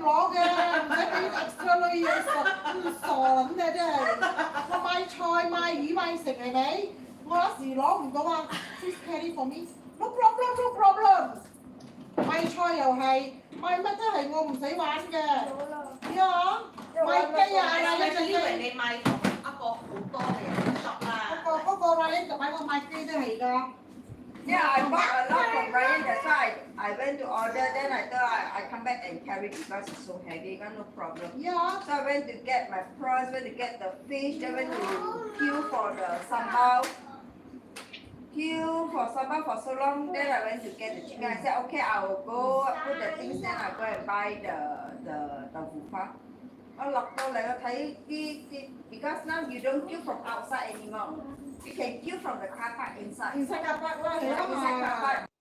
攞嘅，唔使俾 extra 女嘢傻撚嘅真係。我買菜買魚買食係咪？我有時攞唔到啊，please carry for me。No problem, no problem。買菜又係，買乜都係我唔使玩嘅。係啊，買雞啊，買一隻雞。因為你買同一個好多嘅 shop 啦。嗰個Ryan 就買個買雞都係㗎。Yeah, I bought a lot from Ryan. That's why I went to order. Then I thought I come back and carry because it's so heavy. Got no problem. Yeah. So I went to get my prawns. Went to get the fish. Then went to queue for the sambal. Queue for sambal for so long. Then I went to get the chicken. I said, okay, I will go put the things. Then I go and buy the bufa. 我落到嚟我睇啲 because now you don't queue from outside anymore. You can queue from the car park inside. Inside car park 啦，係啊 Inside car 嘛。 park.